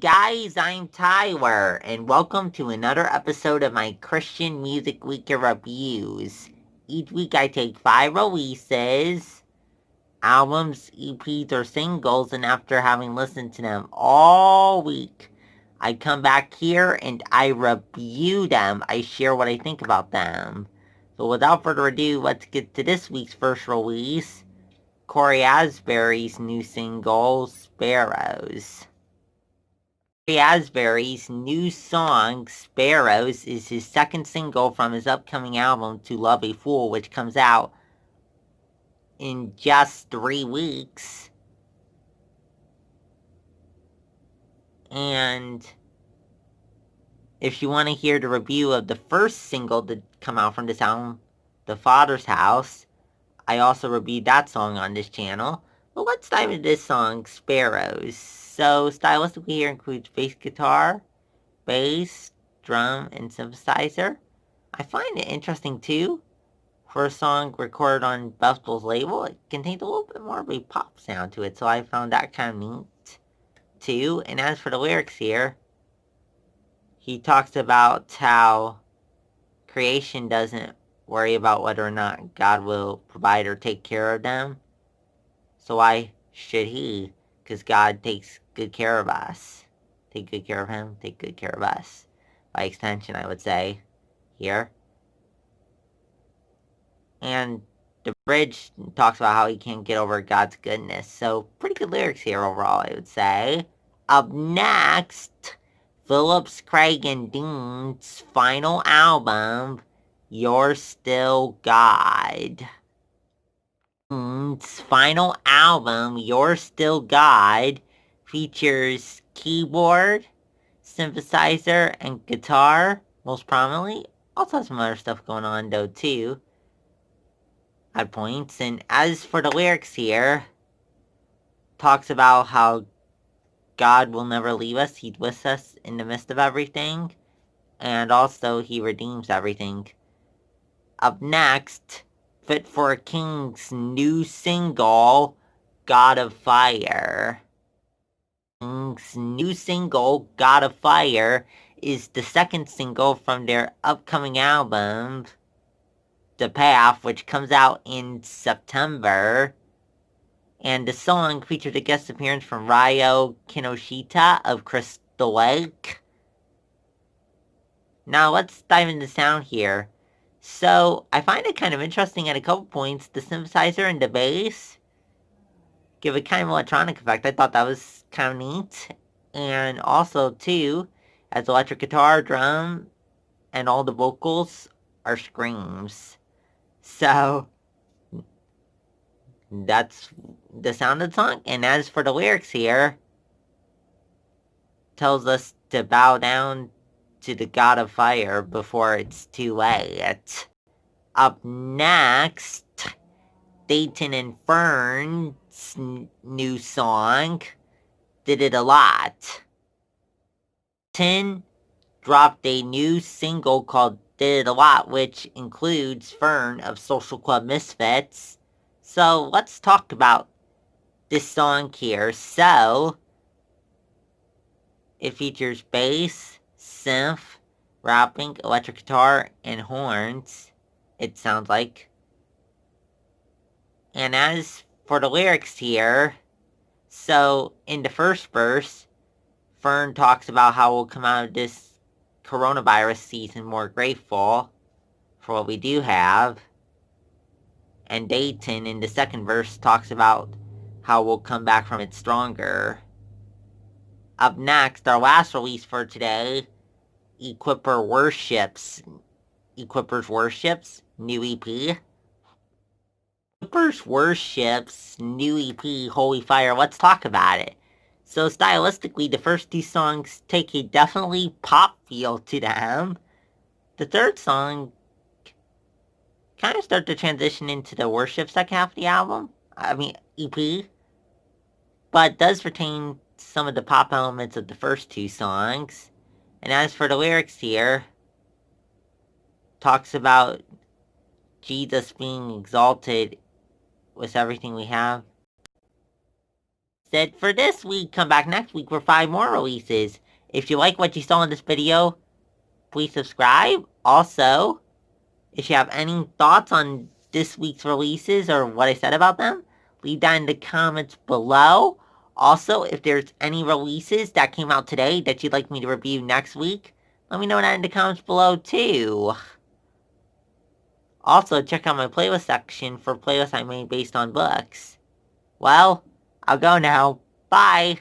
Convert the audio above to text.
Guys, I'm Tyler, and welcome to another episode of my Christian Music Week reviews. Each week I take 5 releases, albums, EPs, or singles, and after having listened to them all week, I come back here and I review them. I share what I think about them. So without further ado, let's get to this week's first release, Cory Asbury's new single, Sparrows. Asbury's new song, Sparrows, is his second single from his upcoming album, To Love a Fool, which comes out in just 3 weeks. And if you want to hear the review of the first single to come out from this album, The Father's House, I also reviewed that song on this channel. But let's dive into this song, Sparrows. So, stylistically here includes bass guitar, bass, drum, and synthesizer. I find it interesting too. For a song recorded on Vestal's label, it contains a little bit more of a pop sound to it, so I found that kind of neat too. And as for the lyrics here, he talks about how creation doesn't worry about whether or not God will provide or take care of them. So why should he? Because God takes good care of us. Take good care of him, take good care of us. By extension, I would say, here. And the bridge talks about how he can't get over God's goodness. So pretty good lyrics here overall, I would say. Up next, Phillips, Craig, and Dean's final album, You're Still God. Dean's final album, You're Still God, features keyboard, synthesizer, and guitar, most prominently. Also has some other stuff going on though too. At points. And as for the lyrics here, talks about how God will never leave us. He's with us in the midst of everything. And also, he redeems everything. Up next, Fit for a King's new single, God of Fire. King's new single, God of Fire, is the second single from their upcoming album, The Path, which comes out in September. And the song featured a guest appearance from Ryo Kinoshita of Crystal Lake. Now let's dive into sound here. So, I find it kind of interesting at a couple points. The synthesizer and the bass give a kind of electronic effect. I thought that was kind of neat. And also, too, as electric guitar, drum, and all the vocals are screams. So, that's the sound of the song. And as for the lyrics here, tells us to bow down to the god of fire before it's too late. Up next, Datin and Fern's new song, Did It a Lot. Datin dropped a new single called Did It a Lot, which includes Fern of Social Club Misfits. So let's talk about this song here. So, it features bass, synth, rapping, electric guitar, and horns, it sounds like. And as for the lyrics here, so in the first verse, Fern talks about how we'll come out of this coronavirus season more grateful for what we do have. And Datin in the second verse talks about how we'll come back from it stronger. Up next, our last release for today, Equipper's Worships, new EP. Equipper's Worships, new EP, Holy Fire, let's talk about it. So stylistically, the first two songs take a definitely pop feel to them. The third song kind of start to transition into the worship second half of the album. EP. But does retain some of the pop elements of the first two songs. And as for the lyrics here, talks about Jesus being exalted with everything we have. it for this week. Come back next week for 5 more releases. If you like what you saw in this video, please subscribe. Also, if you have any thoughts on this week's releases or what I said about them, leave that in the comments below. Also, if there's any releases that came out today that you'd like me to review next week, let me know that in the comments below too. Also, check out my playlist section for playlists I made based on books. Well, I'll go now. Bye!